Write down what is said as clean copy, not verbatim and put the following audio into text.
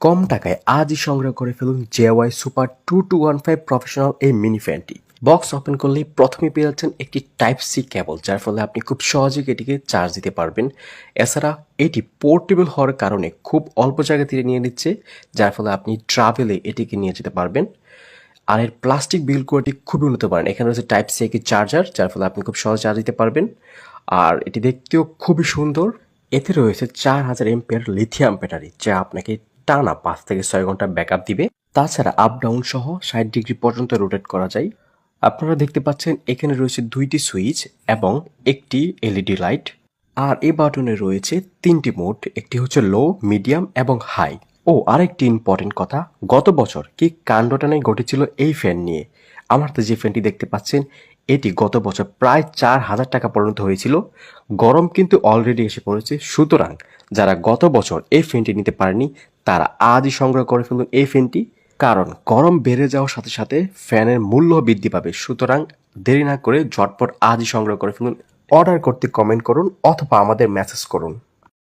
কম টাকায় আজই সংগ্রহ করে ফেলুন JY সুপার 2215 প্রফেশনাল এই মিনি ফ্যানটি। বক্স ওপেন করলেই প্রথমেই পেয়ে যাচ্ছেন একটি টাইপ সি কেবল, যার ফলে আপনি খুব সহজেই এটিকে চার্জ দিতে পারবেন। এছাড়া এটি পোর্টেবল হওয়ার কারণে খুব অল্প জায়গা থেকে নিয়ে নিচ্ছে, যার ফলে আপনি ট্রাভেলে এটিকে নিয়ে যেতে পারবেন। আর এর প্লাস্টিক বিল্ড কোয়ালিটি খুবই উন্নত পারেন। এখানে রয়েছে টাইপ সি একটি চার্জার, যার ফলে আপনি খুব সহজে চার্জ দিতে পারবেন। আর এটি দেখতেও খুবই সুন্দর। এতে রয়েছে 4000 এমপিয়ার লিথিয়াম ব্যাটারি, যা আপনাকে টানা 5 থেকে 6 ঘন্টা ব্যাকআপ দিবে। তাছাড়া আপ ডাউন সহ 60 ডিগ্রি পর্যন্ত রোটেট করা যায়। আপনারা দেখতে পাচ্ছেন এখানে রয়েছে 2টি সুইচ এবং একটি এলইডি লাইট। আর এই বাটনে রয়েছে 3টি মোড, একটি হচ্ছে লো, মিডিয়াম এবং হাই। ও আরেকটি ইম্পর্টেন্ট কথা, গত বছর কি কাণ্ডটানাই ঘটেছিল এই ফ্যান নিয়ে। আমার তো যে ফ্যানটি দেখতে পাচ্ছেন এটি গত বছর প্রায় 4000 টাকা পর্যন্ত হয়েছিল। গরম কিন্তু অলরেডি এসে পড়েছে, সুতরাং যারা গত বছর এই ফ্যানটি নিতে পারেনি তারা আজই সংগ্রহ করে ফেলুন এই ফ্যানটি। কারণ গরম বেড়ে যাওয়ার সাথে সাথে ফ্যানের মূল্য বৃদ্ধি পাবে, সুতরাং দেরি না করে ঝটপট আজই সংগ্রহ করে ফেলুন। অর্ডার করতে কমেন্ট করুন অথবা আমাদের মেসেজ করুন।